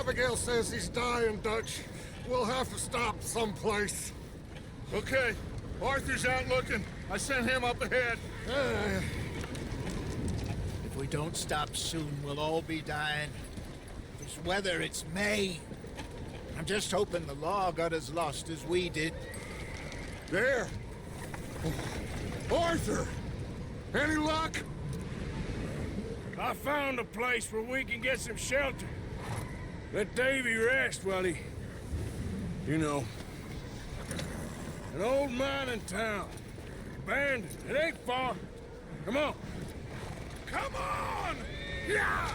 Abigail says he's dying, Dutch. We'll have to stop someplace. Okay, Arthur's out looking. I sent him up ahead. If we don't stop soon, we'll all be dying. This weather, it's May. I'm just hoping the law got as lost as we did. There! Arthur! Any luck? I found a place where we can get some shelter. Let Davy rest while he... You know. An old mining town. Abandoned. It ain't far. Come on. Come on! Yeah!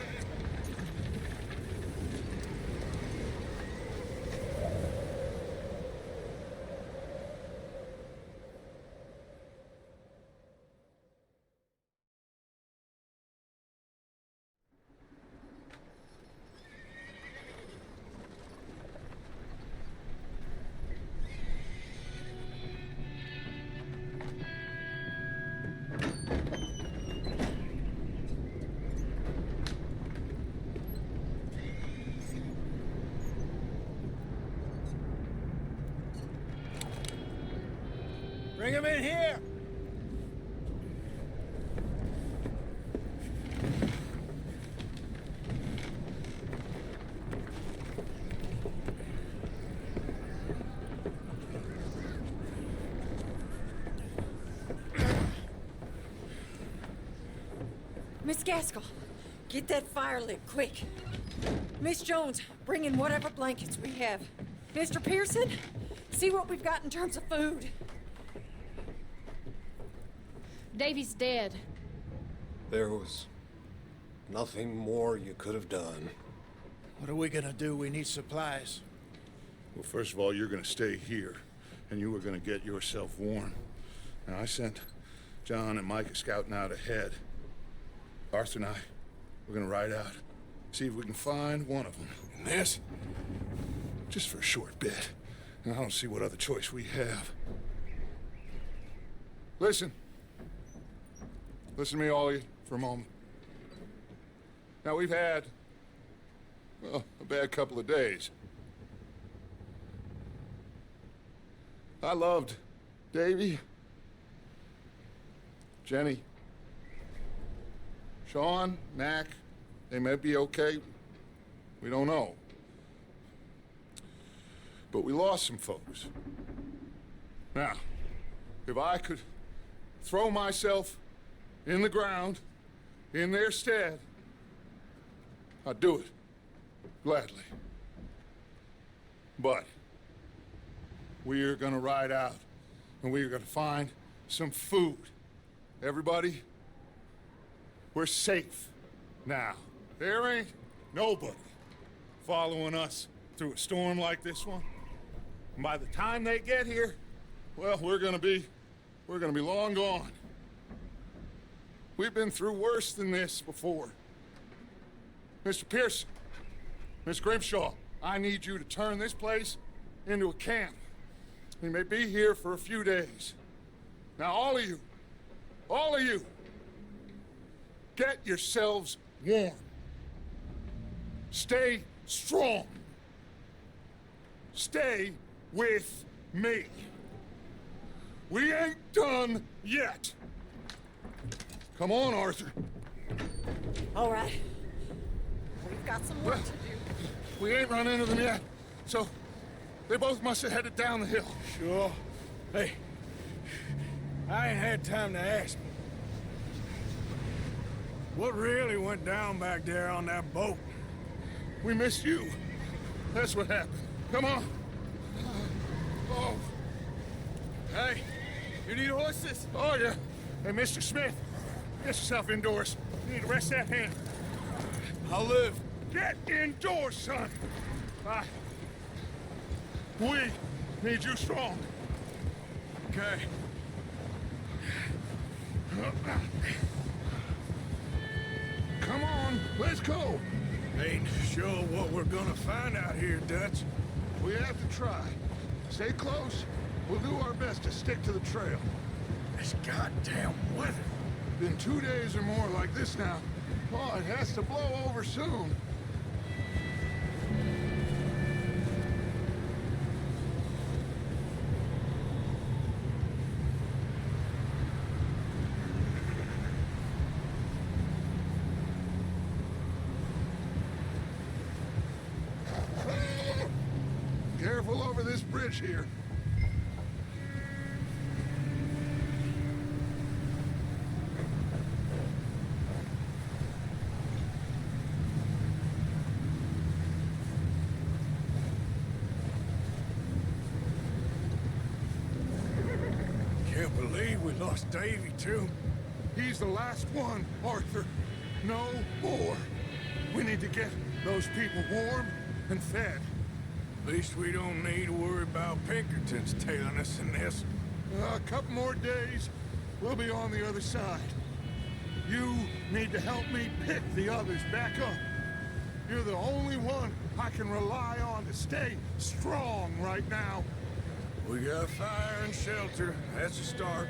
Bring him in here! Miss Gaskell, get that fire lit, quick. Miss Jones, bring in whatever blankets we have. Mr. Pearson, see what we've got in terms of food. Davy's dead. There was nothing more you could have done. What are we gonna do? We need supplies. Well, first of all, you're gonna stay here, and you were gonna get yourself warm. Now, I sent John and Micah scouting out ahead. Arthur and I, we're gonna ride out, see if we can find one of them. And this, just for a short bit. And I don't see what other choice we have. Listen. Listen to me, all of you, for a moment. Now, we've had, well, a bad couple of days. I loved Davy, Jenny, Sean, Mac. They may be okay. We don't know. But we lost some folks. Now, if I could throw myself in the ground, in their stead, I'd do it, gladly. But we are gonna ride out, and we are gonna find some food. Everybody, we're safe now. There ain't nobody following us through a storm like this one. And by the time they get here, well, we're gonna be long gone. We've been through worse than this before. Mr. Pearson, Miss Grimshaw, I need you to turn this place into a camp. We may be here for a few days. Now, all of you, get yourselves warm. Stay strong. Stay with me. We ain't done yet. Come on, Arthur. All right. We've got some work to do. We ain't run into them yet, so they both must have headed down the hill. Sure. Hey, I ain't had time to ask. What really went down back there on that boat? We missed you. That's what happened. Come on. Oh. Hey, you need horses? Oh, yeah. Hey, Mr. Smith, get yourself indoors. You need to rest that hand. I'll live. Get indoors, son. We need you strong. Okay. Come on, let's go. Ain't sure what we're gonna find out here, Dutch. We have to try. Stay close. We'll do our best to stick to the trail. This goddamn weather. Been 2 days or more like this now. Oh, it has to blow over soon. this bridge here. Can't believe we lost Davy, too. He's the last one, Arthur. No more. We need to get those people warm and fed. At least we don't need to worry about Pinkertons tailing us in this. A couple more days, we'll be on the other side. You need to help me pick the others back up. You're the only one I can rely on to stay strong right now. We got fire and shelter. That's a start.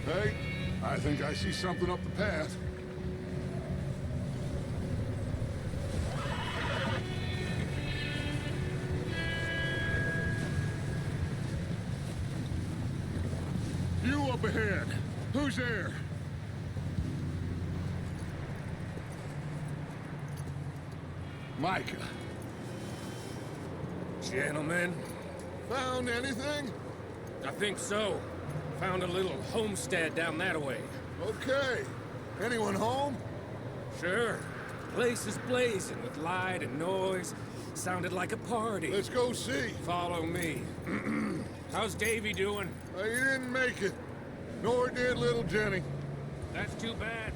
Hey, I think I see something up the path. You up ahead. Who's there? Micah. Gentlemen, Found anything? I think so. Found a little homestead down that way. Okay. Anyone home? Sure. Place is blazing with light and noise. Sounded like a party. Let's go see. Follow me. How's Davy doing? He didn't make it. Nor did little Jenny. That's too bad.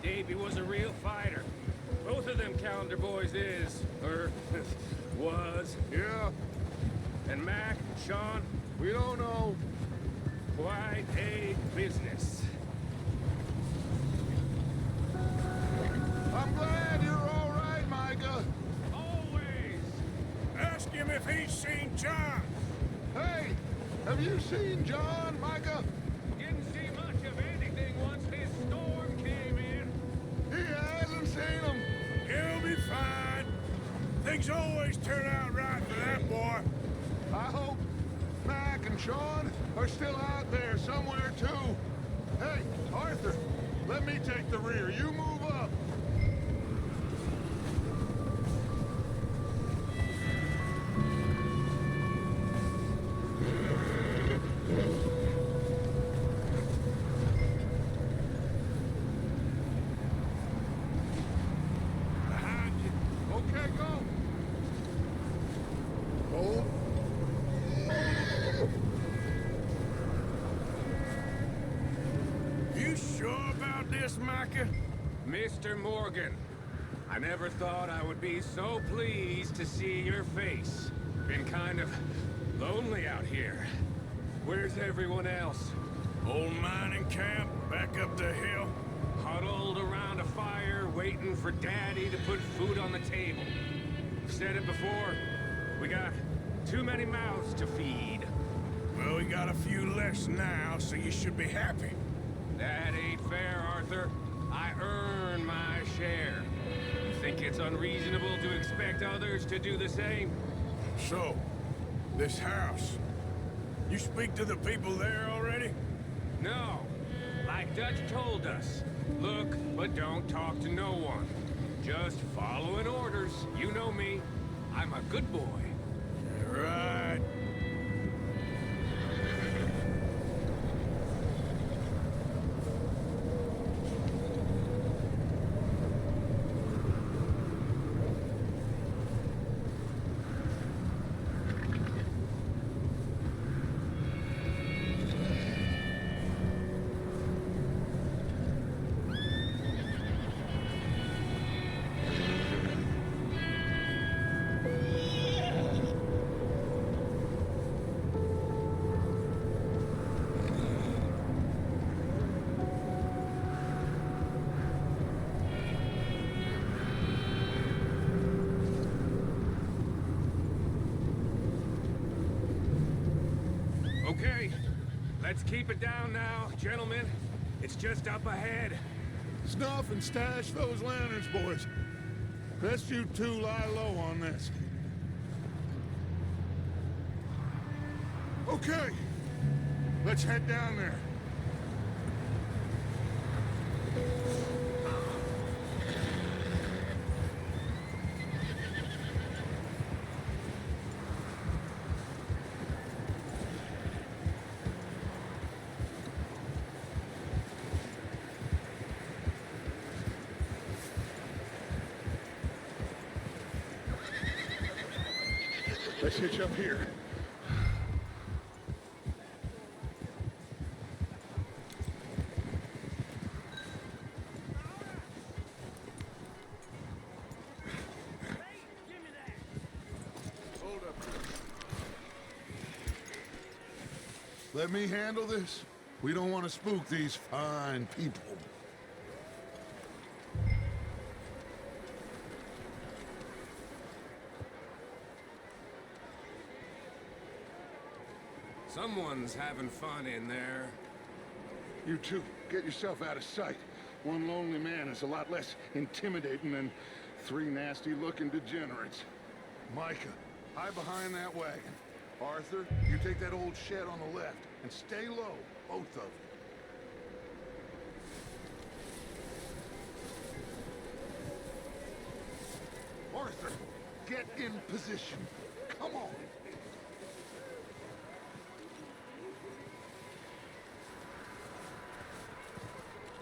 Davy was a real fighter. Both of them calendar boys is, or was. Yeah, And Mac, Sean, we don't know. quite a business. I'm glad you're all right, Micah. Always. Ask him if he's seen John. Hey, have you seen John, Micah? Didn't see much of anything once this storm came in. He hasn't seen him. He'll be fine. Things always turn out right for that boy. I hope Mac and Sean are still out there somewhere, too. Hey, Arthur, let me take the rear. You move up. Behind you. Okay, go. Hold. You sure about this, Micah? Mr. Morgan, I never thought I would be so pleased to see your face. Been kind of lonely out here. Where's everyone else? Old mining camp, back up the hill. Huddled around a fire, waiting for Daddy to put food on the table. I've said it before, we got too many mouths to feed. Well, we got a few less now, so you should be happy. That ain't fair, Arthur. I earn my share. You think it's unreasonable to expect others to do the same? So, this house. You speak to the people there already? No. Like Dutch told us. Look, but don't talk to no one. Just following orders. You know me. I'm a good boy. Right. Okay. Let's keep it down now, gentlemen. It's just up ahead. Snuff and stash those lanterns, boys. Best you two lie low on this. Okay. Let's head down there. Let's hitch up here. Hold up. Let me handle this. We don't want to spook these fine people. Someone's having fun in there. You two, get yourself out of sight. One lonely man is a lot less intimidating than three nasty-looking degenerates. Micah, hide behind that wagon. Arthur, you take that old shed on the left, and stay low, both of you. Arthur, get in position. Come on.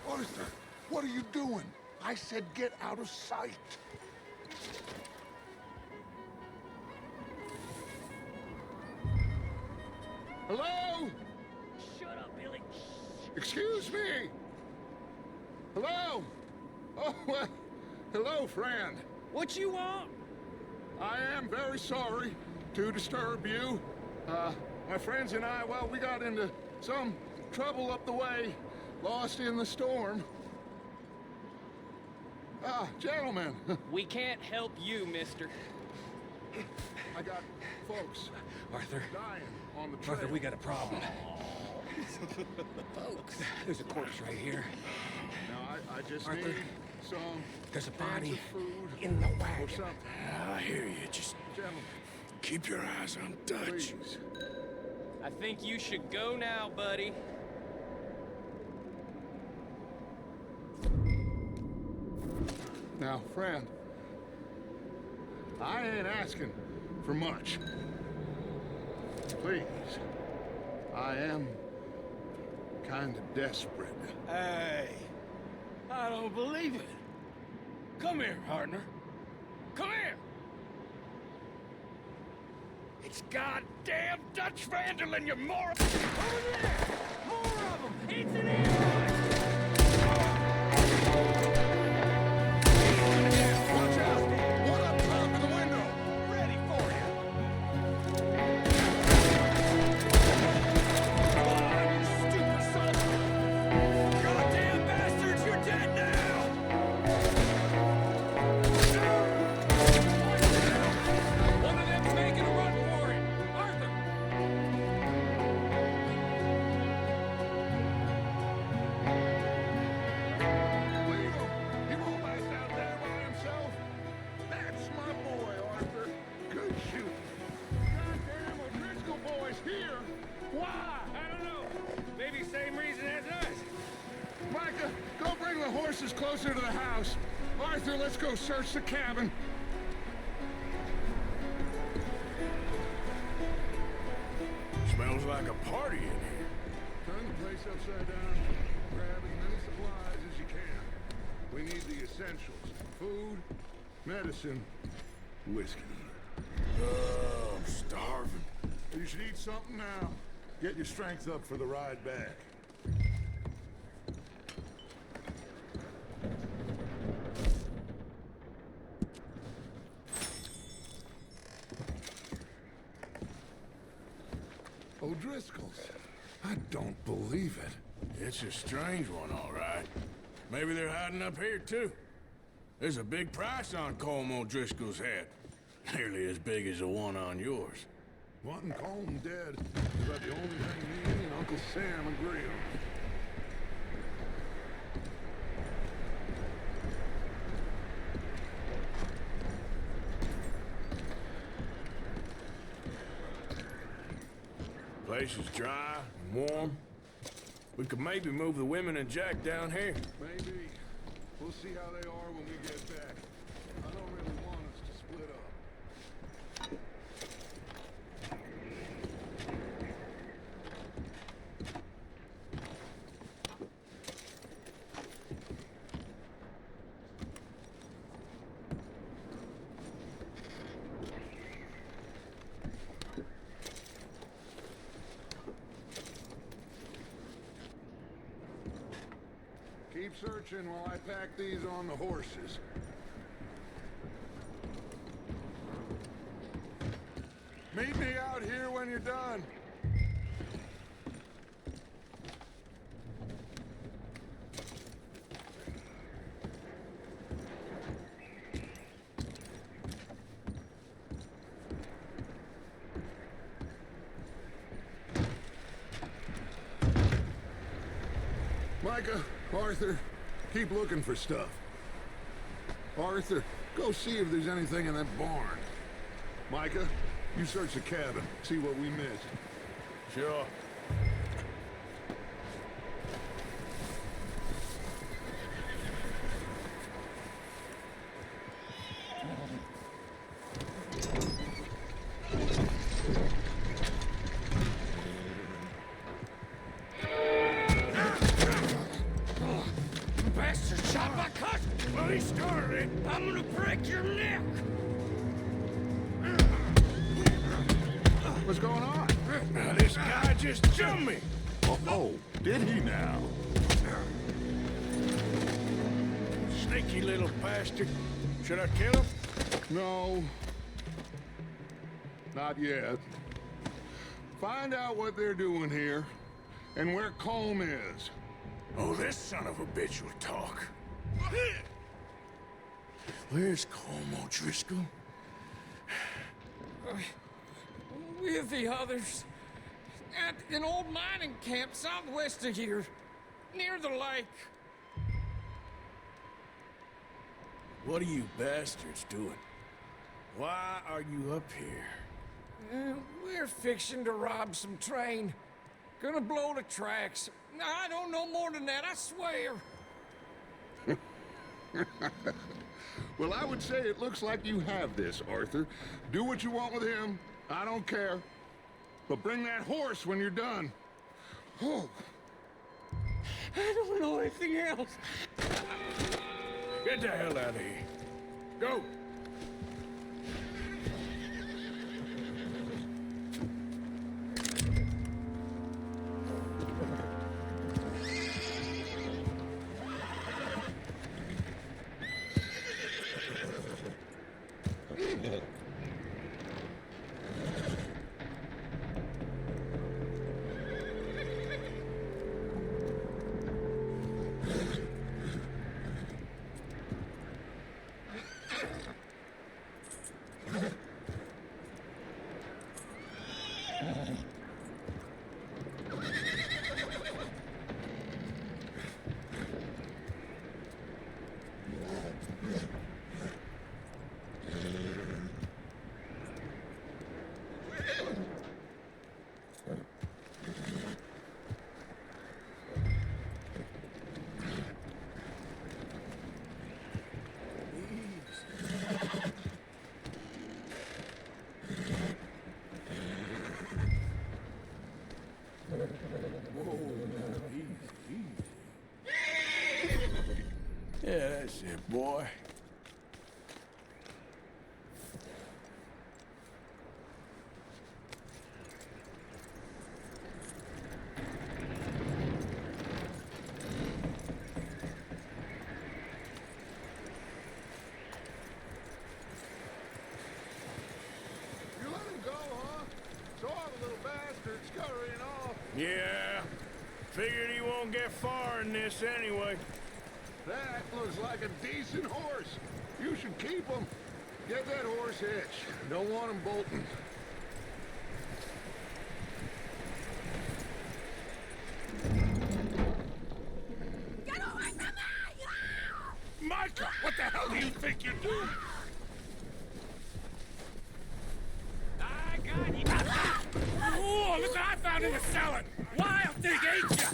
Arthur, what are you doing? I said get out of sight. Hello? Shut up, Billy. Excuse me? Hello? Oh, well, hello, friend. What you want? I am very sorry to disturb you. My friends and I, well, we got into some trouble up the way. Lost in the storm. Ah, gentlemen. We can't help you, mister. I got folks Arthur. dying on the trail. Arthur, we got a problem. Folks. There's a corpse right here. Now, I just Arthur, need some there's a cans body of food in the or wagon. something. I hear you. Just Gentlemen, keep your eyes on Dutch. please. I think you should go now, buddy. Now, friend, I ain't asking for much. Please, I am kind of desperate. Hey, I don't believe it. Come here, partner. Come here. It's goddamn Dutch Vanderlyn, you moron! Over there! More of them! It's an ambush! Watch out! One up top of the window! Ready for you! You stupid son of a... Goddamn bastards, you're dead now! One of them's making a run for it! Arthur! Leave him! He won't last out there by himself! That's my boy, Arthur! Good shooting! Goddamn O'Driscoll boys here! Why? I don't know. Maybe same reason as us. Micah, go bring the horses closer to the house. Arthur, let's go search the cabin. Smells like a party in here. Turn the place upside down. Grab as many supplies as you can. We need the essentials. Food, medicine, whiskey. Oh, I'm starving. You should eat something now. Get your strength up for the ride back. O'Driscoll's. I don't believe it. It's a strange one, all right. Maybe they're hiding up here, too. There's a big price on Colm O'Driscoll's head. Nearly as big as the one on yours. Wanting Colm dead is about the only thing me and Uncle Sam agree on. Place is dry and warm. We could maybe move the women and Jack down here. Maybe. We'll see how they are when we get back. I don't really want us to split up. Keep searching while I pack these on the horses. Meet me out here when you're done. Micah, Arthur, keep looking for stuff. Arthur, go see if there's anything in that barn. Micah, you search the cabin, see what we missed. Sure. Bastard shot my cousin! Well, he started it. I'm gonna break your neck! What's going on? Now, this guy just jumped me! Oh, did he now? Sneaky little bastard. Should I kill him? No. Not yet. Find out what they're doing here, and where Colm is. Oh, this son of a bitch will talk. Where's Colm O'Driscoll? With the others. At an old mining camp southwest of here. Near the lake. What are you bastards doing? Why are you up here? We're fixing to rob some train. Gonna blow the tracks. I don't know more than that, I swear. Well, I would say it looks like you have this, Arthur. Do what you want with him. I don't care. But bring that horse when you're done. Oh. I don't know anything else. Get the hell out of here. Go! Yeah, that's it, boy. You let him go, huh? Saw the little bastard scurrying off. Yeah. Figured he won't get far in this anyway. That looks like a decent horse. You should keep him. Get that horse hitched. Don't want him bolting. down in the cellar. Wild thing, ain't ya?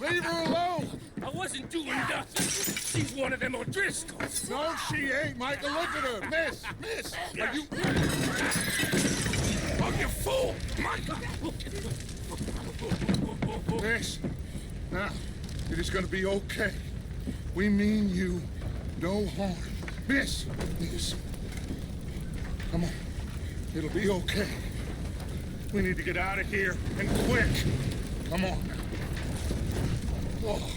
Leave her alone! I wasn't doing nothing. She's one of them O'Driscolls. No, she ain't, Michael. Look at her. Miss, are you... Oh, you fool! Michael! Miss, now, it is gonna be okay. We mean you no harm. Miss, come on. It'll be okay. We need to get out of here, and quick. Come on now. Oh.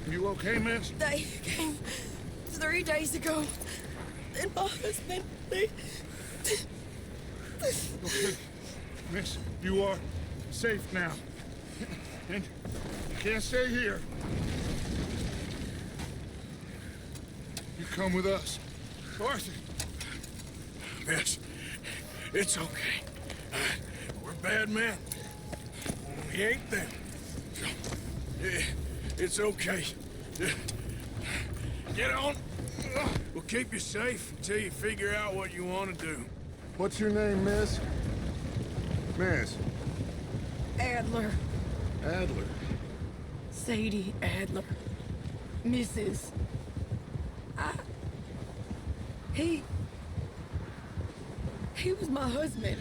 You okay, miss? They came 3 days ago. And my husband, Okay. Miss, you are safe now. And you can't stay here. You come with us. Arthur. Miss, it's okay. We're bad men. We ain't them. It's okay. Get on. We'll keep you safe until you figure out what you want to do. What's your name, miss? Miss. Adler, Adler. Sadie Adler, Mrs. He was my husband.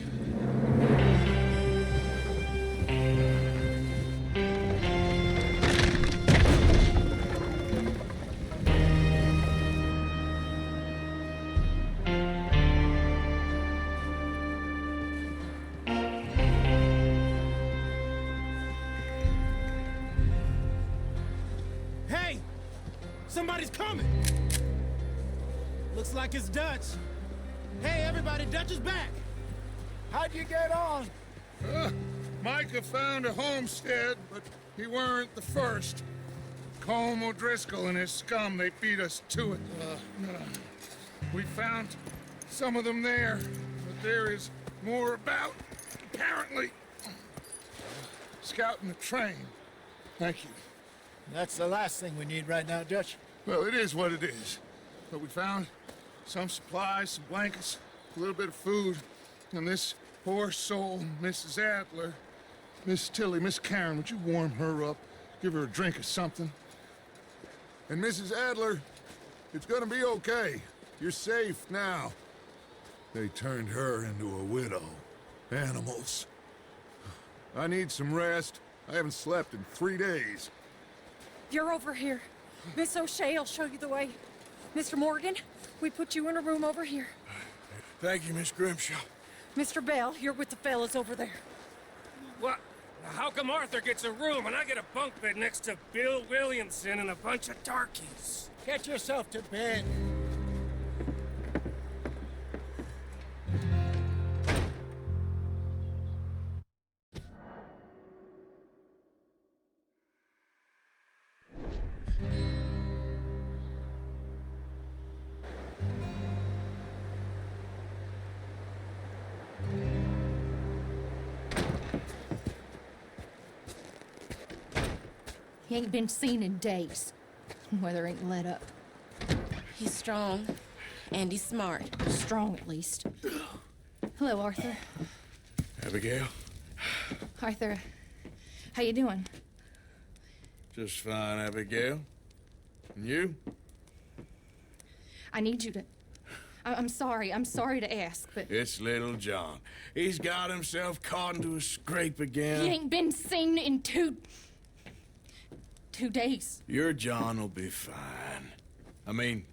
Hey! Somebody's coming! Looks like it's Dutch. Hey, everybody, Dutch is back! How'd you get on? Micah found a homestead, but he weren't the first. Colm O'Driscoll and his scum, they beat us to it. We found some of them there, but there is more about, apparently. Scouting the train. Thank you. That's the last thing we need right now, Dutch. Well, it is what it is. But we found some supplies, some blankets, a little bit of food, and this poor soul, Mrs. Adler, Miss Tilly, Miss Karen, would you warm her up? Give her a drink or something? And Mrs. Adler, it's gonna be okay. You're safe now. They turned her into a widow. Animals. I need some rest. I haven't slept in 3 days. You're over here. Miss O'Shea will show you the way. Mr. Morgan, we put you in a room over here. Thank you, Miss Grimshaw. Mr. Bell, you're with the fellas over there. What? How come Arthur gets a room and I get a bunk bed next to Bill Williamson and a bunch of darkies? Get yourself to bed. He ain't been seen in days. Weather ain't let up. He's strong, and he's smart. Strong, at least. Hello, Arthur. Abigail? Arthur, how you doing? Just fine, Abigail. And you? I need you to... I'm sorry to ask, but... It's little John. He's got himself caught into a scrape again. He ain't been seen in 2 days. Your John will be fine. I mean,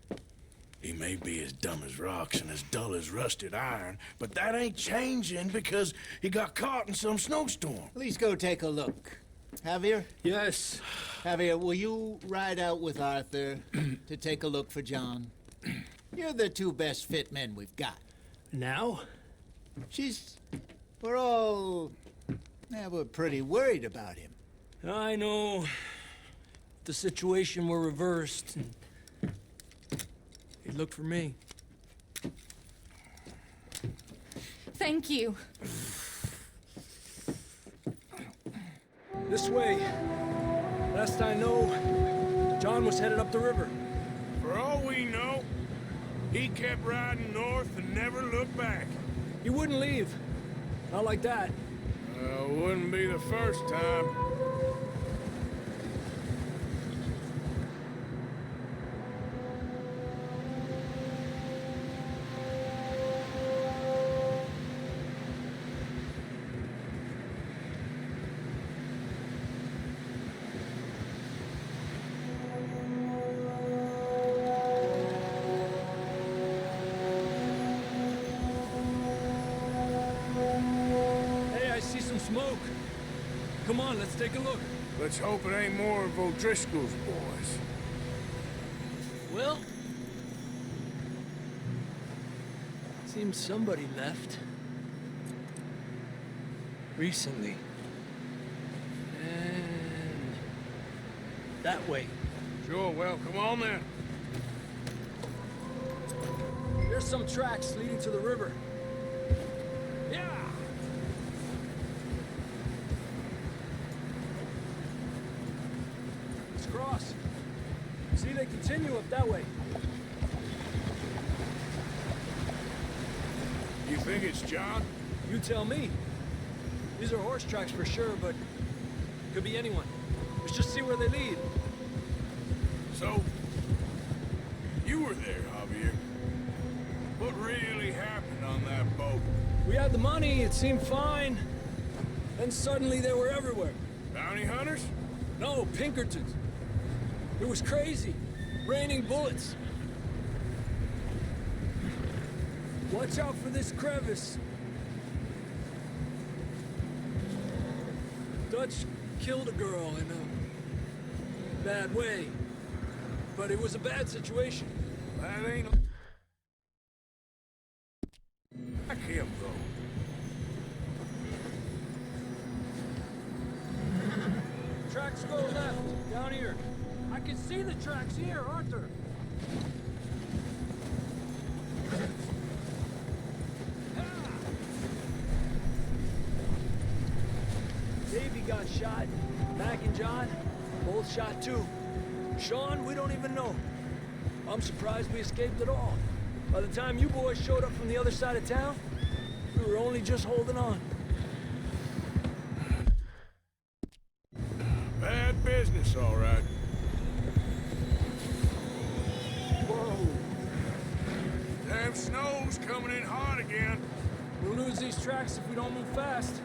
he may be as dumb as rocks and as dull as rusted iron, but that ain't changing because he got caught in some snowstorm. Please go take a look. Javier? Yes. Javier, will you ride out with Arthur to take a look for John? You're the 2 best fit men we've got. Now? We're all... we're pretty worried about him. I know. The situation were reversed, and he'd look for me. Thank you. This way. Last I know, John was headed up the river. For all we know, he kept riding north and never looked back. He wouldn't leave. Not like that. Wouldn't be the first time. Smoke. Come on, let's take a look. Let's hope it ain't more of O'Driscoll's boys. Well, seems somebody left. Recently. And that way. Sure, well, come on then. There's some tracks leading to the river. Yeah! Cross. See, they continue up that way. You think it's John? You tell me. These are horse tracks for sure, but could be anyone. Let's just see where they lead. So, you were there, Javier. What really happened on that boat? We had the money, it seemed fine. Then suddenly they were everywhere. Bounty hunters? No, Pinkertons. It was crazy. Raining bullets. Watch out for this crevice. Dutch killed a girl in a bad way. But it was a bad situation. That ain't... Back him, though. Tracks go left, down here. I can see the tracks here, Arthur. Davey got shot. Mac and John, both shot too. Sean, we don't even know. I'm surprised we escaped at all. By the time you boys showed up from the other side of town, we were only just holding on. Bad business, all right. Whoa. Damn snow's coming in hot again. We'll lose these tracks if we don't move fast.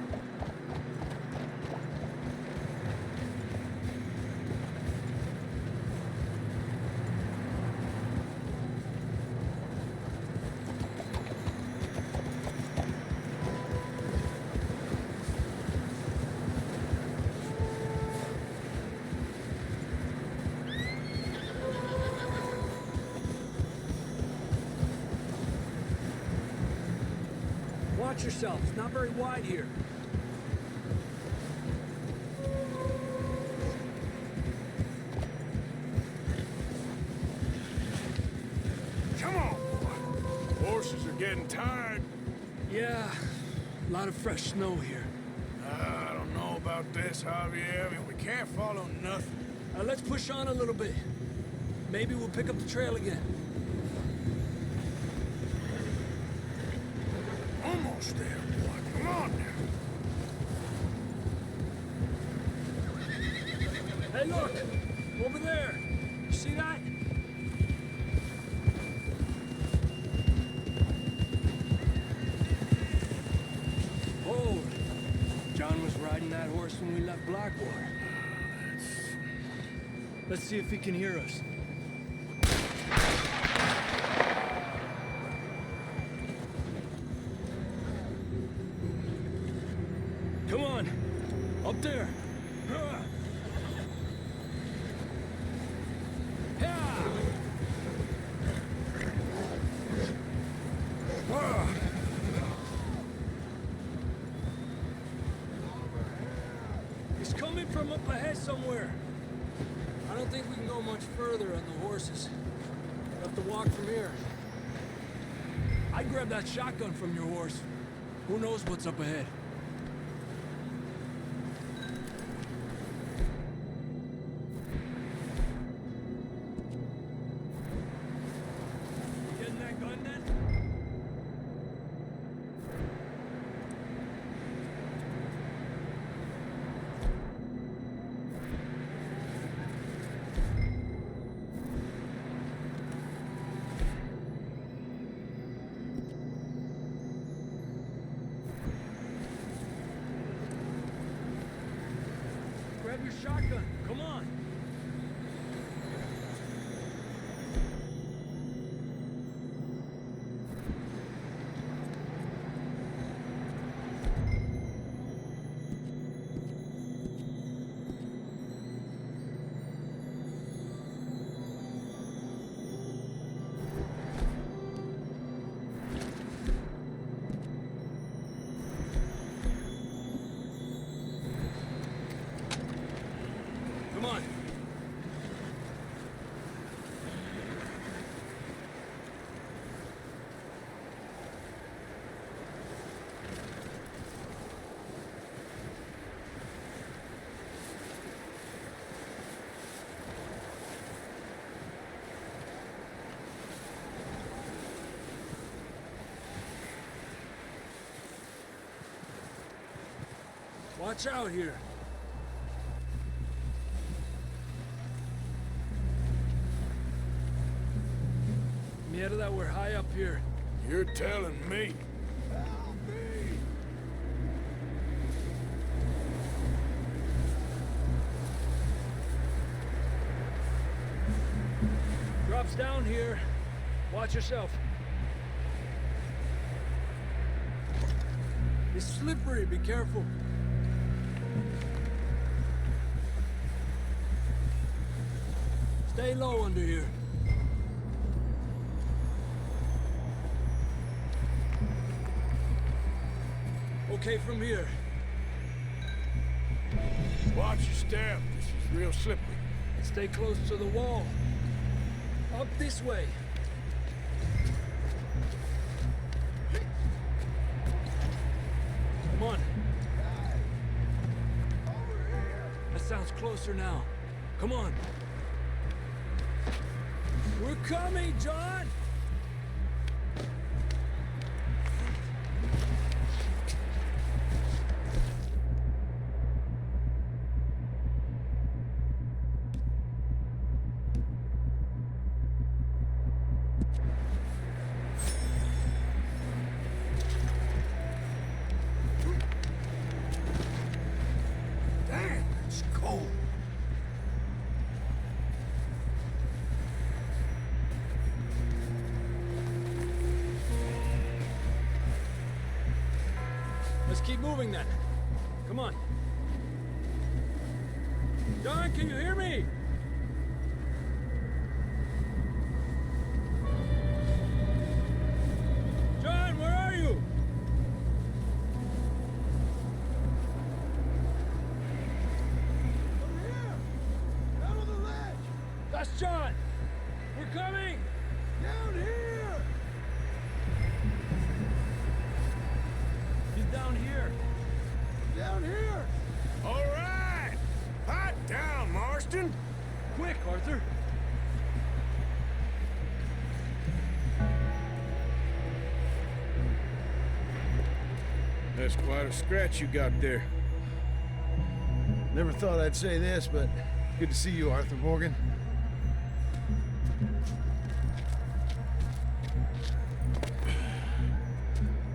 Watch yourself. It's not very wide here. Come on, boy. Horses are getting tired. Yeah, a lot of fresh snow here. I don't know about this, Javier. I mean, we can't follow nothing. Let's push on a little bit. Maybe we'll pick up the trail again. Almost there, boy. Come on now. Hey, look! Over there! You see that? Oh, John was riding that horse when we left Blackwater. Let's see if he can hear us. Come on, up there. He's coming from up ahead somewhere. I don't think we can go much further on the horses. We'll have to walk from here. I'd grab that shotgun from your horse. Who knows what's up ahead? Getting that gun then? Grab your shotgun. Come on. Come on. Watch out here. Mierda, we're high up here. You're telling me. Drops down here. Watch yourself. It's slippery, be careful. Stay low under here. Okay from here. Watch your step. This is real slippery. Stay close to the wall. Up this way. Come on. That sounds closer now. Come on. We're coming, John! Damn, it's cold. Let's keep moving then. Come on. John, can you hear me? John, where are you? Over here! Down on the ledge! That's John! We're coming! Down here! He's down here. Down here! All right! Pipe down, Marston! Quick, Arthur! That's quite a scratch you got there. Never thought I'd say this, but good to see you, Arthur Morgan.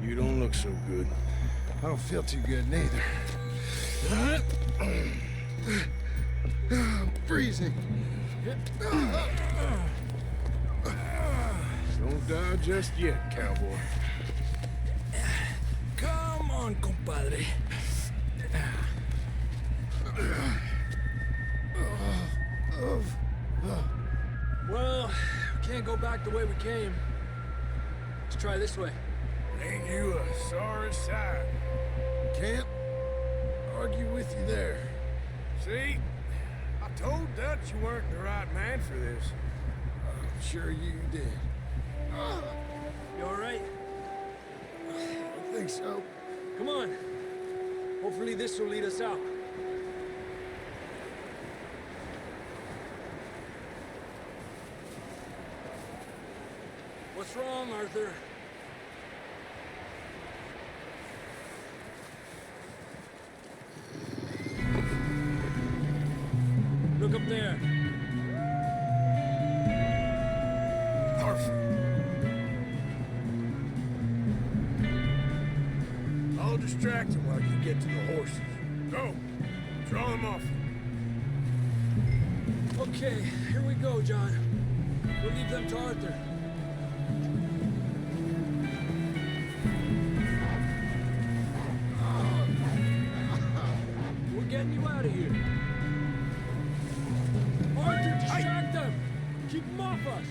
You don't look so good. I don't feel too good neither. I'm freezing. Don't die just yet, cowboy. Come on, compadre. Well, we can't go back the way we came. Let's try this way. Ain't you a sorry sight? Can't argue with you there. See? I told Dutch you weren't the right man for this. I'm sure you did. You all right? I think so. Come on. Hopefully this will lead us out. What's wrong, Arthur? Look up there. Perfect. I'll distract him while you get to the horses. Go. Draw him off. Okay, here we go, John. We'll leave them to Arthur. We're getting you out of here. Arthur, distract them! Keep them off us!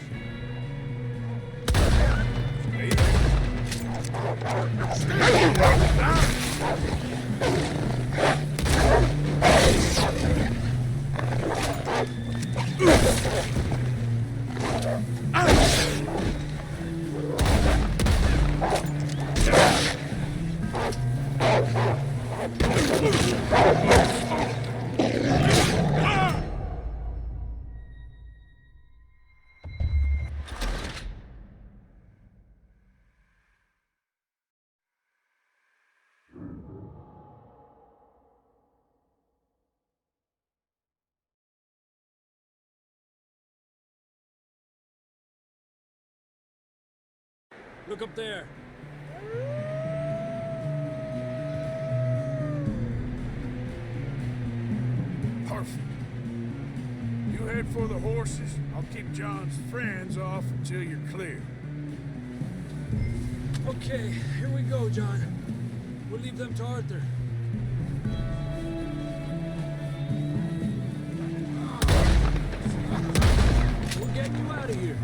Look up there. Perfect. You head for the horses. I'll keep John's friends off until you're clear. Okay, here we go, John. We'll leave them to Arthur. We're getting you out of here.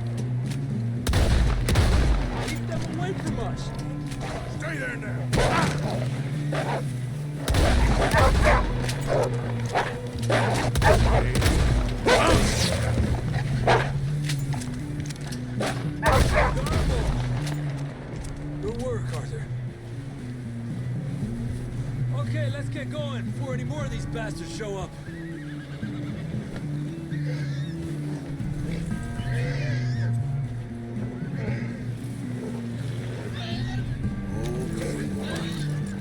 Keep them away from us. Stay there now. Good work, Arthur. Okay, let's get going before any more of these bastards show up.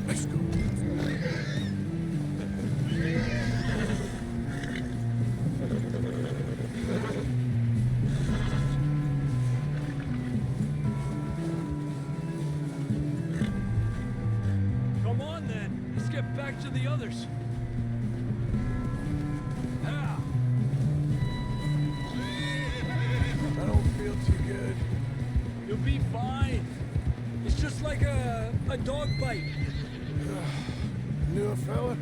Let's go. Come on, then. Let's get back to the others. Ah. I don't feel too good. You'll be fine. It's just like a dog bite. Knew a fella,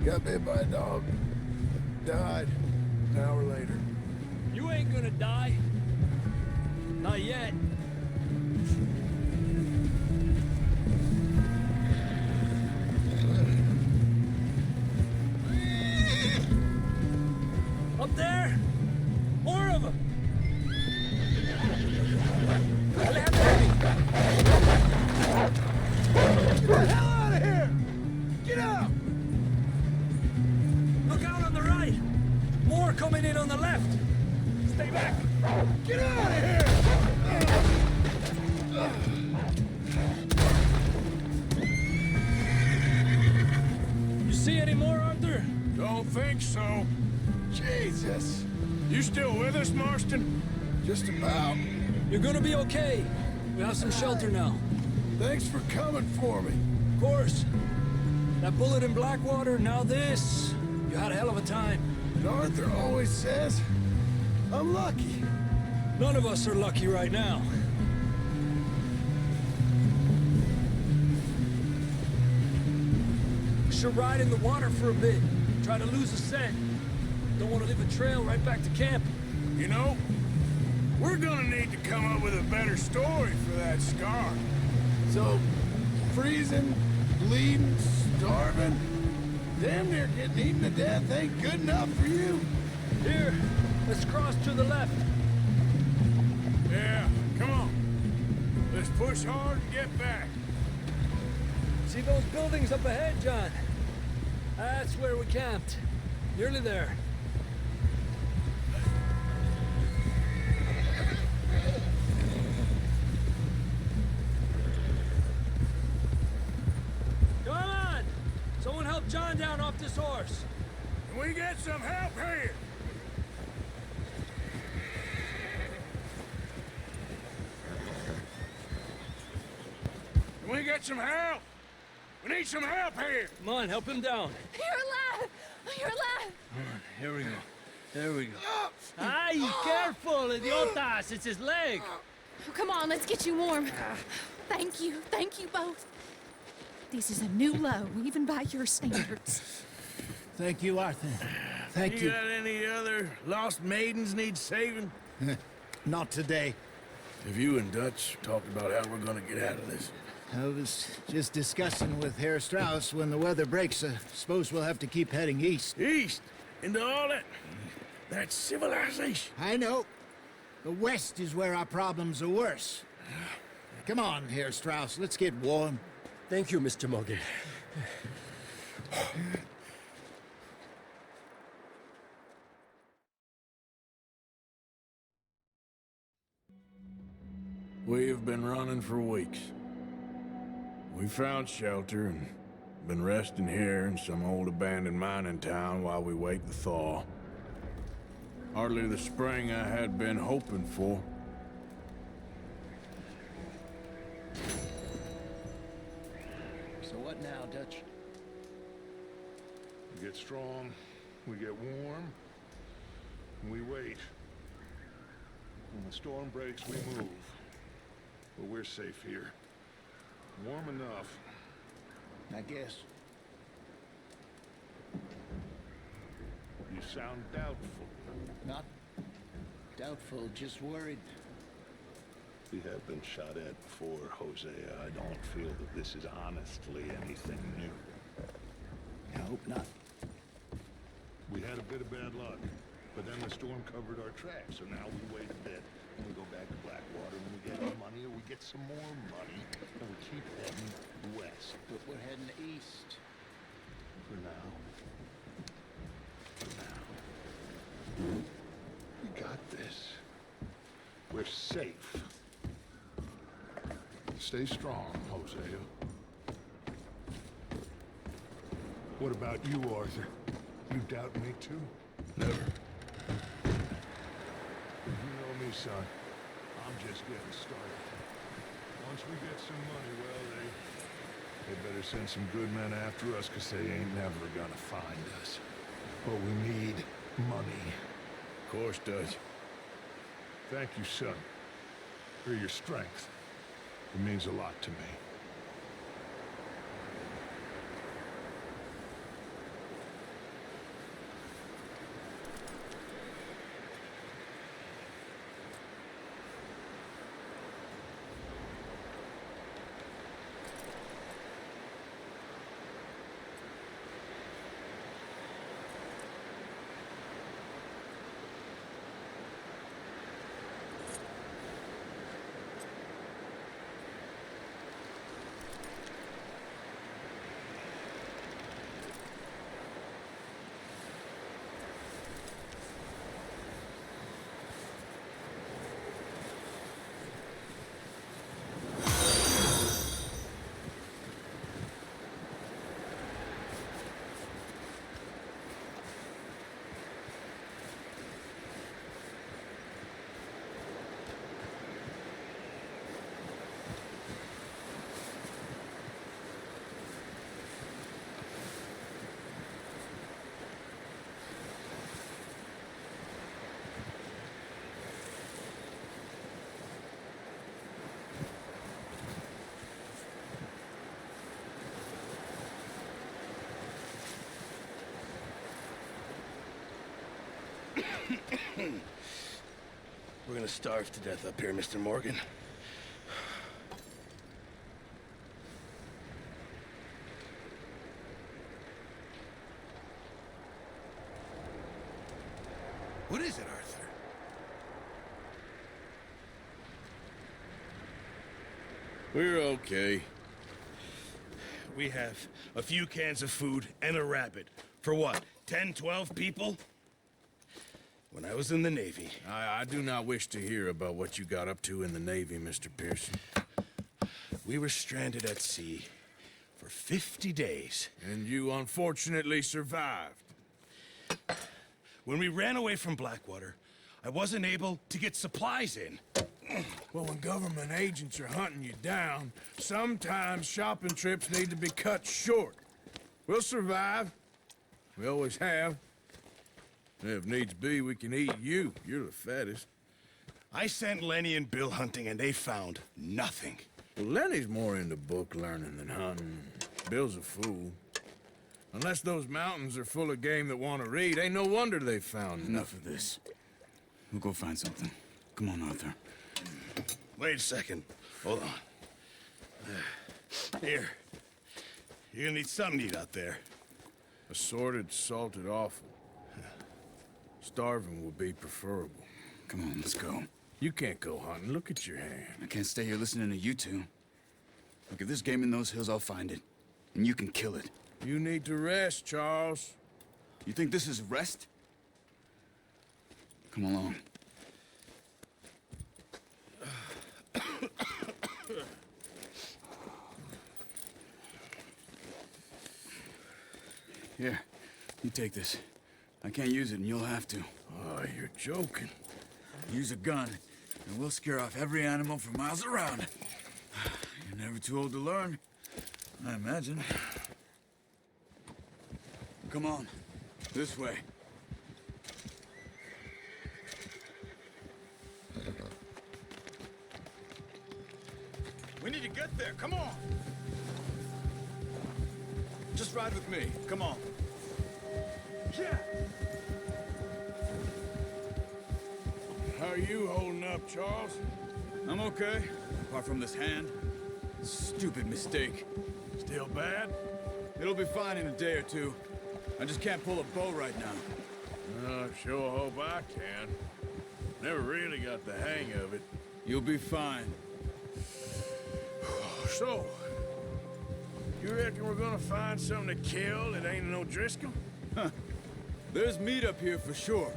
got bit by a dog, died an hour later. You ain't gonna die. Not yet. Up there! More of them! Get the hell out of here! Get out! Look out on the right! More coming in on the left! Stay back! Get out of here! You see any more, Arthur? Don't think so. Jesus! You still with us, Marston? Just about. You're gonna be okay. We have some shelter now. Thanks for coming for me. Of course. That bullet in Blackwater, now this. You had a hell of a time. And Arthur always says, I'm lucky. None of us are lucky right now. We should ride in the water for a bit. Try to lose a scent. Don't want to leave a trail right back to camp. You know, we're gonna need to come up with a better story for that scar. So, freezing, bleeding, starving, damn near getting eaten to death ain't good enough for you. Here, let's cross to the left. Yeah, come on. Let's push hard and get back. See those buildings up ahead, John? That's where we camped. Nearly there. Come on! Someone help John down off this horse. Can we get some help here? Can we get some help? We need some help here. Come on, help him down. You're alive! You're alive! Come on, here we go. There we go. Ay, careful, idiotas, it's his leg. Oh, come on, let's get you warm. Thank you both. This is a new low, even by your standards. Thank you, Arthur. Thank you. Got any other lost maidens need saving? Not today. Have you and Dutch talked about how we're gonna get out of this? I was just discussing with Herr Strauss when the weather breaks. I suppose we'll have to keep heading east. East? Into all that... That's civilization. I know. The west is where our problems are worse. Come on, Herr Strauss, let's get warm. Thank you, Mr. Morgan. We've been running for weeks. We found shelter and been resting here in some old abandoned mining town while we wait the thaw. Hardly the spring I had been hoping for. So what now, Dutch? We get strong, we get warm, and we wait. When the storm breaks, we move. But we're safe here. Warm enough. I guess. You sound doubtful. Not doubtful, just worried. We have been shot at before, Hosea. I don't feel that this is honestly anything new. I hope not. We had a bit of bad luck, but then the storm covered our tracks, so now we wait a bit, and we go back to Blackwater, and we get our money, or we get some more money, and we keep heading west. But we're heading east. For now. For now. We got this. We're safe. Stay strong, Hosea. What about you, Arthur? You doubt me too? Never. You know me, son. I'm just getting started. Once we get some money, well, they better send some good men after us, because they ain't never gonna find us. But we need money. Of course, Dutch. Thank you, son, for your strength. It means a lot to me. We're gonna starve to death up here, Mr. Morgan. What is it, Arthur? We're okay. We have a few cans of food and a rabbit. For what, 10, 12 people? When I was in the Navy... I do not wish to hear about what you got up to in the Navy, Mr. Pearson. We were stranded at sea for 50 days. And you unfortunately survived. When we ran away from Blackwater, I wasn't able to get supplies in. Well, when government agents are hunting you down, sometimes shopping trips need to be cut short. We'll survive. We always have. If needs be, we can eat you. You're the fattest. I sent Lenny and Bill hunting, and they found nothing. Well, Lenny's more into book learning than hunting. Bill's a fool. Unless those mountains are full of game that want to read, ain't no wonder they found Enough of this. We'll go find something. Come on, Arthur. Wait a second. Hold on. Here. You're gonna need something to eat out there. Assorted, salted offal. Starving would be preferable. Come on, let's go. You can't go hunting. Look at your hand. I can't stay here listening to you two. Look, if there's game in those hills, I'll find it. And you can kill it. You need to rest, Charles. You think this is rest? Come along. Here, you take this. I can't use it, and you'll have to. Oh, you're joking. Use a gun, and we'll scare off every animal for miles around. You're never too old to learn, I imagine. Come on, this way. We need to get there. Come on. Just ride with me. Come on. Yeah. How are you holding up, Charles? I'm okay, apart from this hand. Stupid mistake. Still bad? It'll be fine in a day or two. I just can't pull a bow right now. I sure hope I can. Never really got the hang of it. You'll be fine. So, you reckon we're gonna find something to kill that ain't no Driscoll? There's meat up here for sure.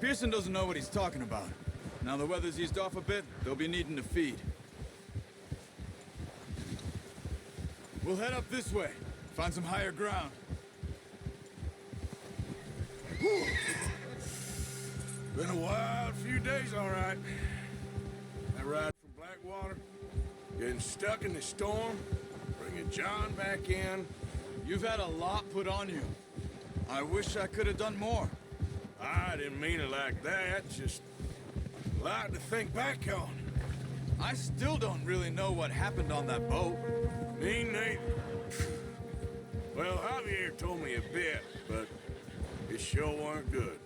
Pearson doesn't know what he's talking about. Now the weather's eased off a bit, they'll be needing to feed. We'll head up this way, find some higher ground. Whew. Been a wild few days, all right. That ride from Blackwater, getting stuck in the storm, bringing John back in. You've had a lot put on you. I wish I could have done more. I didn't mean it like that, just a lot to think back on. I still don't really know what happened on that boat. Me neither. Well, Javier told me a bit, but it sure weren't good.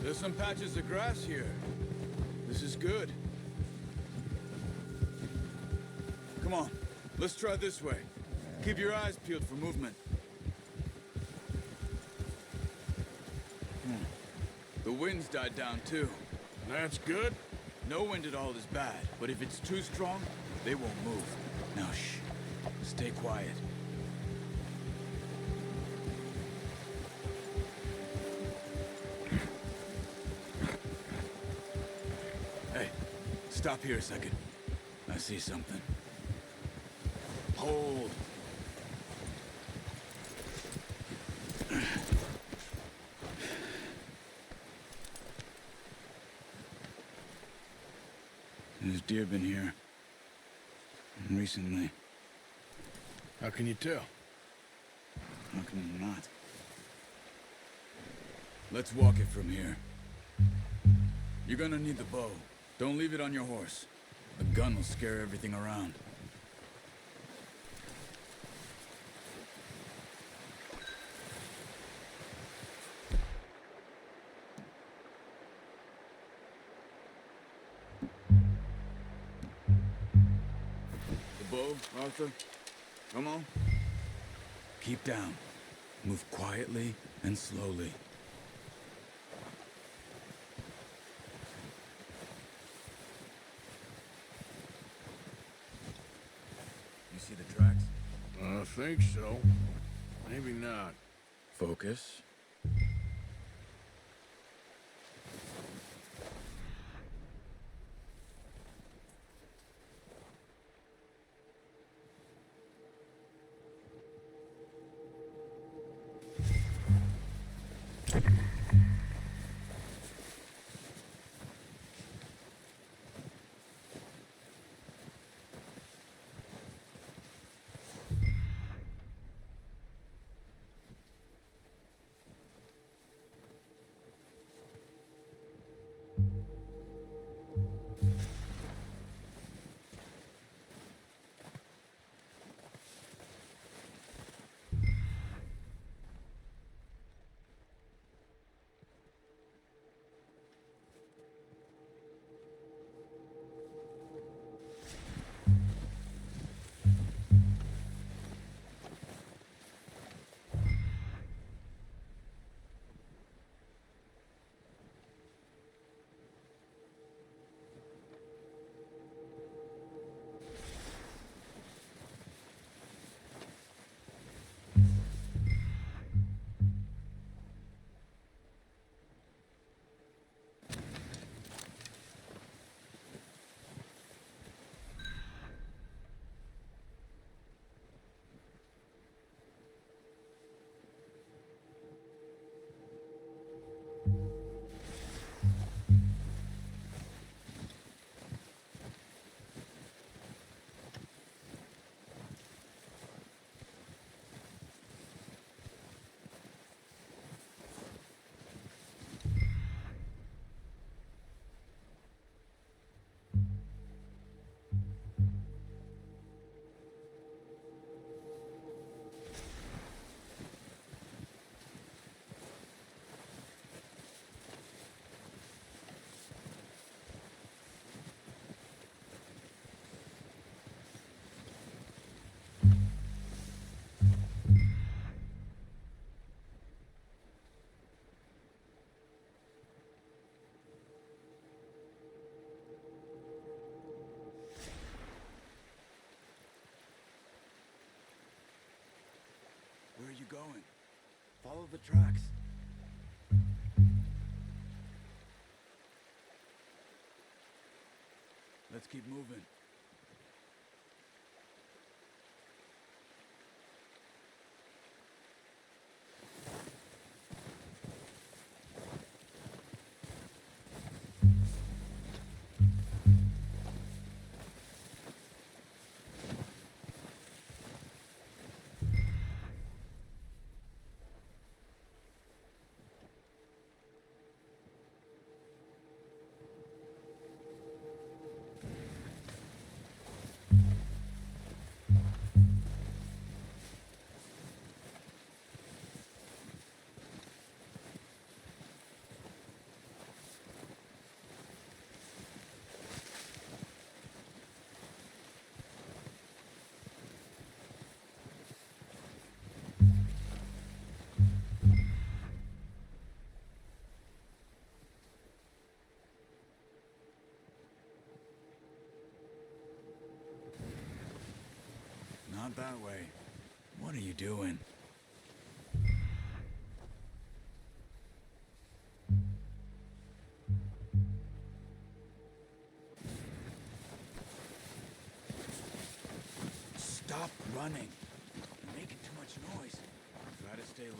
There's some patches of grass here. This is good. Come on, let's try this way. Keep your eyes peeled for movement. The wind's died down too. That's good. No wind at all is bad, but if it's too strong, they won't move. Now shh, stay quiet. Hey, stop here a second. I see something. Hold. There's deer been here. Recently. How can you tell? How can you not? Let's walk it from here. You're gonna need the bow. Don't leave it on your horse. A gun will scare everything around. The Elbow, Arthur. Come on. Keep down. Move quietly and slowly. You see the tracks? I think so. Maybe not. Focus. Where are you going? Follow the tracks. Let's keep moving. Not that way. What are you doing? Stop running. You're making too much noise. Try to stay low.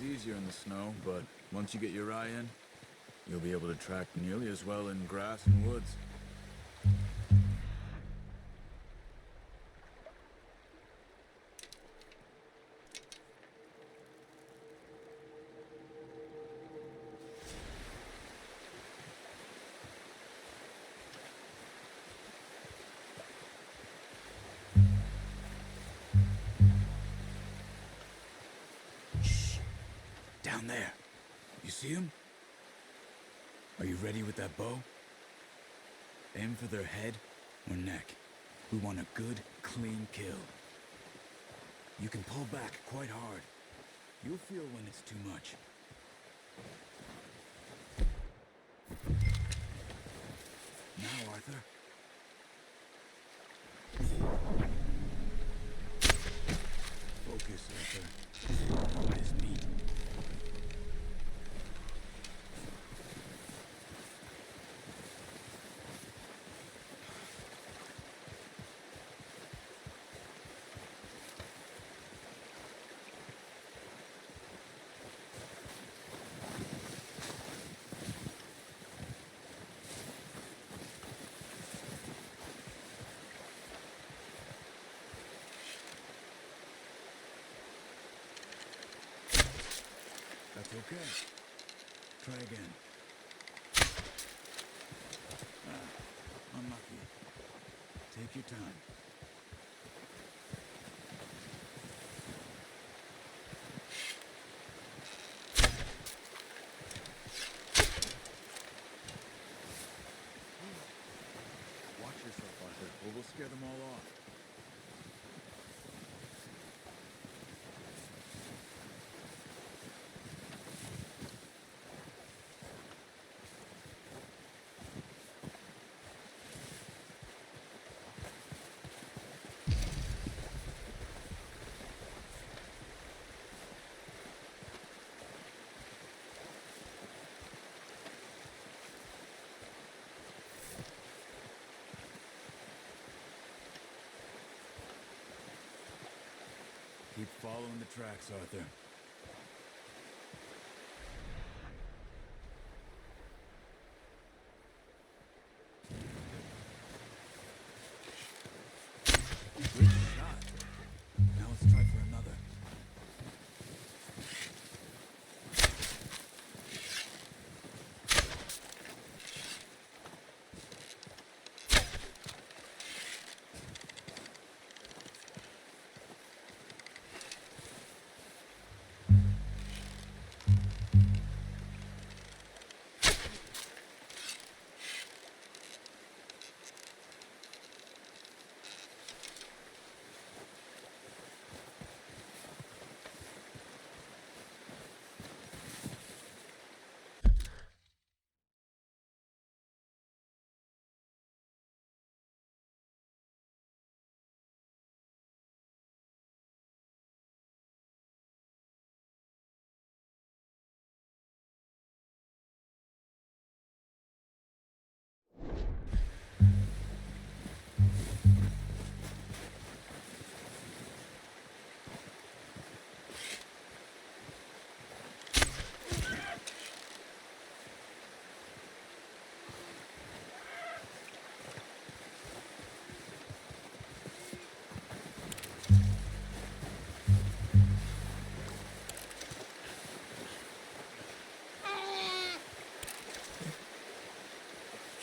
easier in the snow, but once you get your eye in, you'll be able to track nearly as well in grass and woods. Down there. You see him? Are you ready with that bow? Aim for their head or neck. We want a good, clean kill. You can pull back quite hard. You'll feel when it's too much. Now, Arthur. Focus, Arthur. What is meat? That's okay. Try again. Unlucky. Take your time. Watch yourself, Arthur, or we'll scare them all off. Keep following the tracks, Arthur. Good shot. Now let's try for another.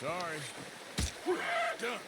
Sorry. Done.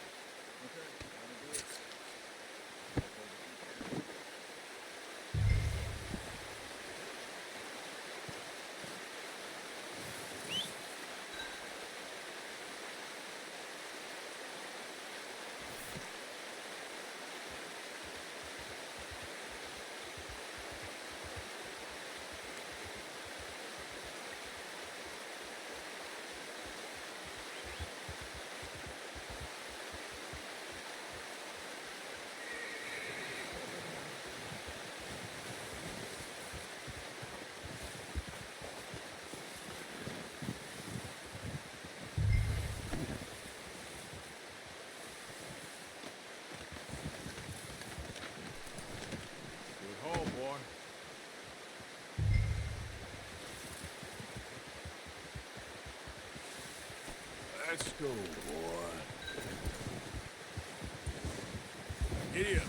go, boy. Giddy up.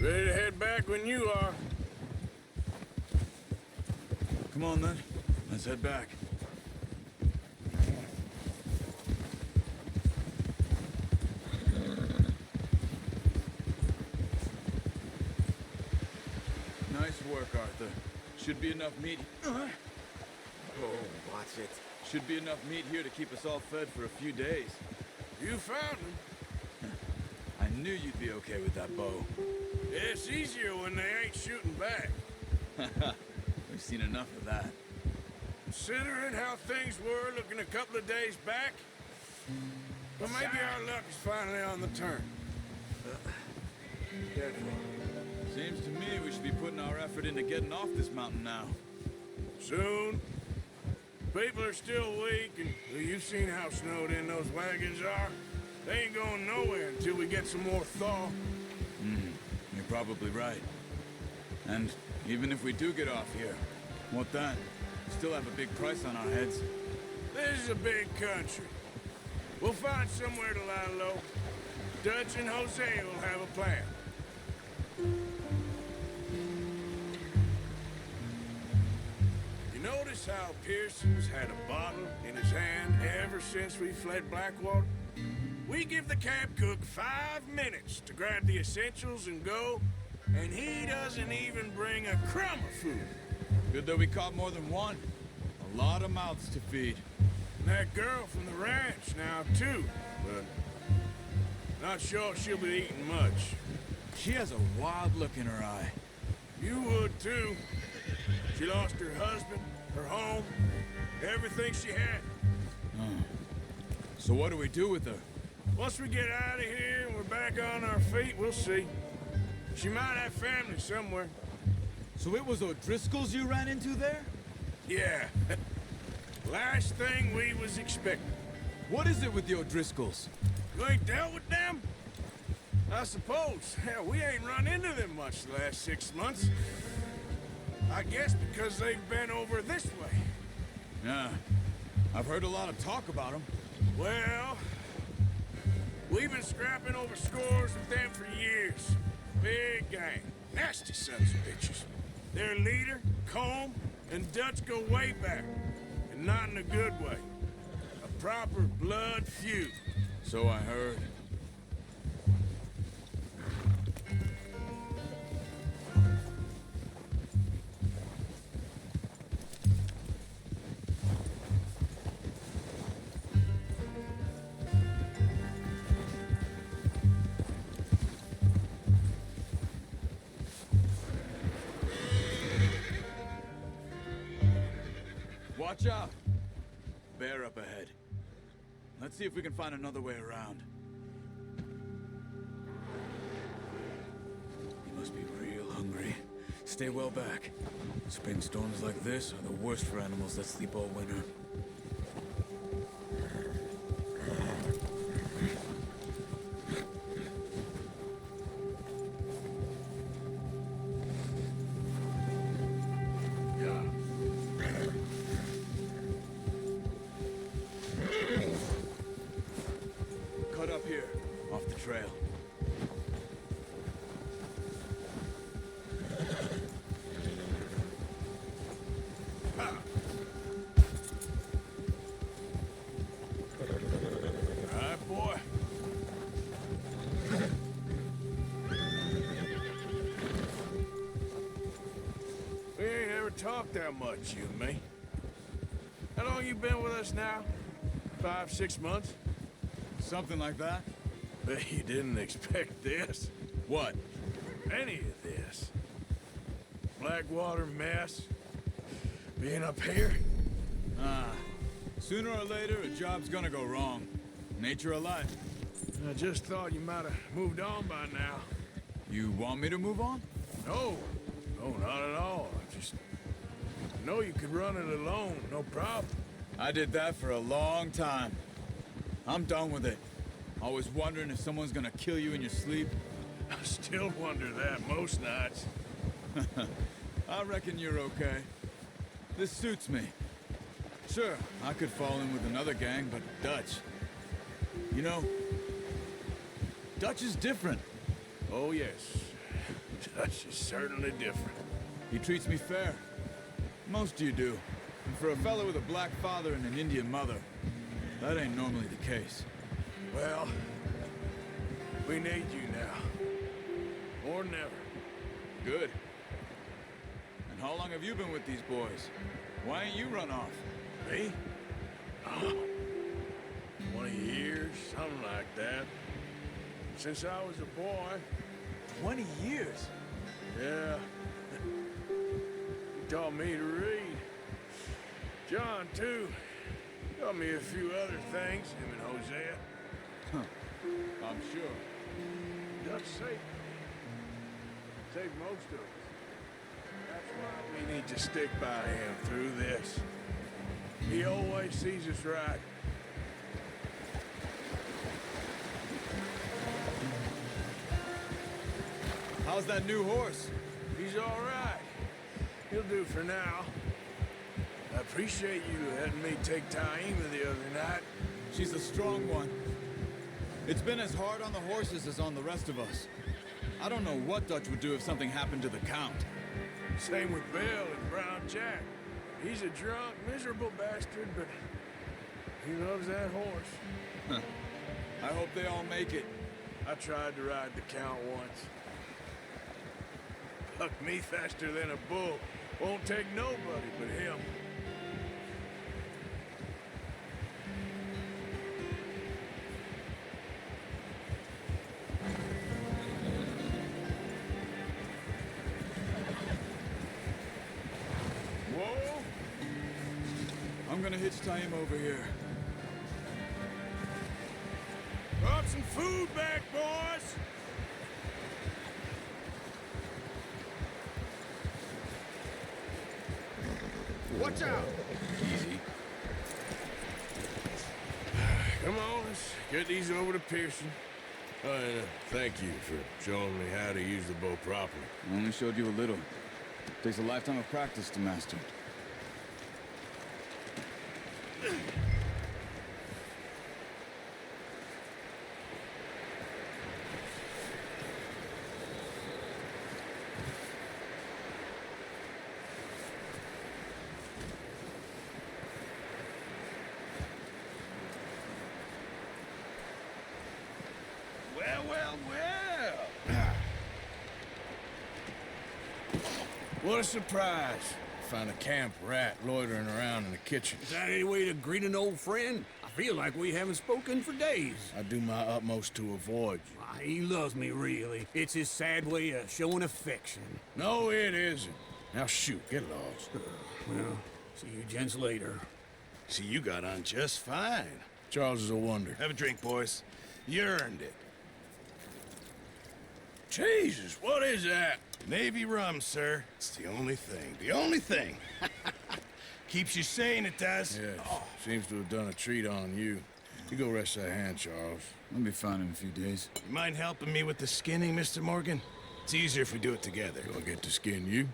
Ready to head back when you are. Come on, then. Let's head back. Nice work, Arthur. Should be enough meat. Oh, watch it. Should be enough meat here to keep us all fed for a few days. You found him. I knew you'd be okay with that bow. It's easier when they ain't shooting back. We've seen enough of that. Considering how things were looking a couple of days back, but maybe our luck is finally on the turn. Careful. Seems to me we should be putting our effort into getting off this mountain now. Soon. People are still weak, and you've seen how snowed in those wagons are. They ain't going nowhere until we get some more thaw. You're probably right. And even if we do get off here, what then? Still have a big price on our heads. This is a big country. We'll find somewhere to lie low. Dutch and Jose will have a plan. You notice how Pearson's had a bottle in his hand ever since we fled Blackwater? We give the camp cook 5 minutes to grab the essentials and go, and he doesn't even bring a crumb of food. Good that we caught more than one. A lot of mouths to feed. And that girl from the ranch now, too, but not sure she'll be eating much. She has a wild look in her eye. You would, too. She lost her husband, her home, everything she had. So what do we do with her? Once we get out of here and we're back on our feet, we'll see. She might have family somewhere. So it was O'Driscoll's you ran into there? Yeah. Last thing we was expecting. What is it with the O'Driscolls? You ain't dealt with them? I suppose. Hell, we ain't run into them much the last 6 months. I guess because they've been over this way. Yeah. I've heard a lot of talk about them. Well, we've been scrapping over scores with them for years. Big gang. Nasty sons of bitches. Their leader, Combe, and Dutch go way back. And not in a good way. A proper blood feud. So I heard. Watch out! Bear up ahead. Let's see if we can find another way around. You must be real hungry. Stay well back. Spring storms like this are the worst for animals that sleep all winter. Cut up here, off the trail. Alright, boy. We ain't ever talked that much, you and me. How long you been with us now? 5, 6 months? Something like that? Bet you didn't expect this. What? Any of this. Blackwater mess. Being up here. Sooner or later, a job's gonna go wrong. Nature of life. I just thought you might have moved on by now. You want me to move on? No. No, not at all. I just know you could run it alone, no problem. I did that for a long time. I'm done with it. Always wondering if someone's gonna kill you in your sleep. I still wonder that most nights. I reckon you're okay. This suits me. Sure, I could fall in with another gang, but Dutch... You know, Dutch is different. Oh, yes. Dutch is certainly different. He treats me fair. Most of you do. And for a fellow with a black father and an Indian mother, that ain't normally the case. Well, we need you now. More than ever. Good. And how long have you been with these boys? Why ain't you run off? Me? Oh, 20 years, something like that. Since I was a boy. 20 years? Yeah. He taught me to read. John, too. Taught me a few other things, him and Hosea. Huh. I'm sure. Dutch saved. Saved most of us. That's why we need to stick by him through this. He always sees us right. How's that new horse? He's all right. He'll do for now. I appreciate you letting me take Taima the other night. She's a strong one. It's been as hard on the horses as on the rest of us. I don't know what Dutch would do if something happened to the Count. Same with Bill and Brown Jack. He's a drunk, miserable bastard, but he loves that horse. Huh. I hope they all make it. I tried to ride the Count once. Bucked me faster than a bull. Won't take nobody but him. Whoa! I'm gonna hitch Taima over here. Brought some food back, boys! Watch out! Easy. Come on, let's get these over to Pearson. And thank you for showing me how to use the bow properly. I only showed you a little. Takes a lifetime of practice to master. What a surprise. Found a camp rat loitering around in the kitchen. Is that any way to greet an old friend? I feel like we haven't spoken for days. I do my utmost to avoid you. He loves me, really. It's his sad way of showing affection. No, it isn't. Now shoot, get lost. Well, see you gents later. See, you got on just fine. Charles is a wonder. Have a drink, boys. You earned it. Jesus, what is that? Navy rum, sir. It's the only thing. The only thing. Keeps you sane, it does. Yes. Oh. Seems to have done a treat on you. You go rest that hand, Charles. I'll be fine in a few days. You mind helping me with the skinning, Mr. Morgan? It's easier if we do it together. Do I get to skin you?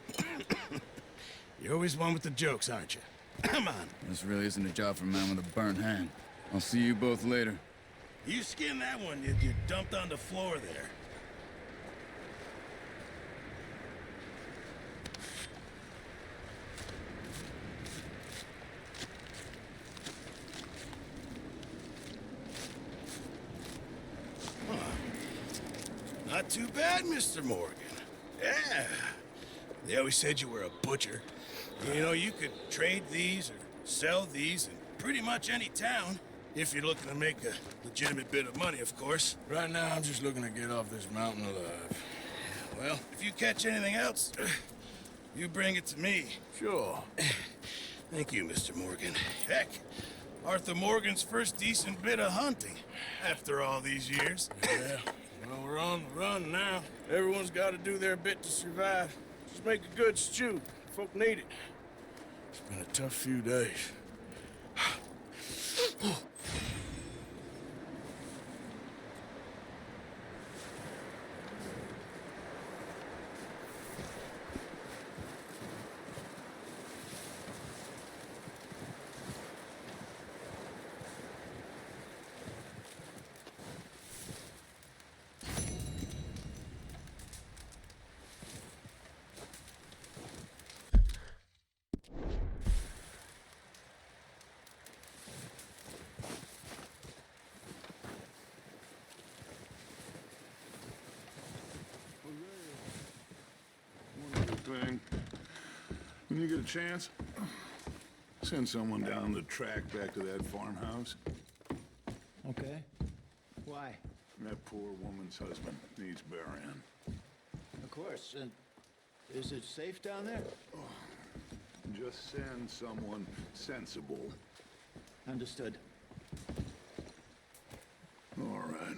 You're always one with the jokes, aren't you? Come on. This really isn't a job for a man with a burnt hand. I'll see you both later. You skin that one you dumped on the floor there. Not too bad, Mr. Morgan. Yeah. They always said you were a butcher. You know, you could trade these or sell these in pretty much any town. If you're looking to make a legitimate bit of money, of course. Right now, I'm just looking to get off this mountain alive. Well, if you catch anything else, you bring it to me. Sure. Thank you, Mr. Morgan. Heck, Arthur Morgan's first decent bit of hunting after all these years. Yeah. Well, we're on the run now. Everyone's got to do their bit to survive. Just make a good stew. Folk need it. It's been a tough few days. thing. When you get a chance, send someone down the track back to that farmhouse. Okay. Why? That poor woman's husband needs burying. Of course. And is it safe down there? Just send someone sensible. Understood. All right.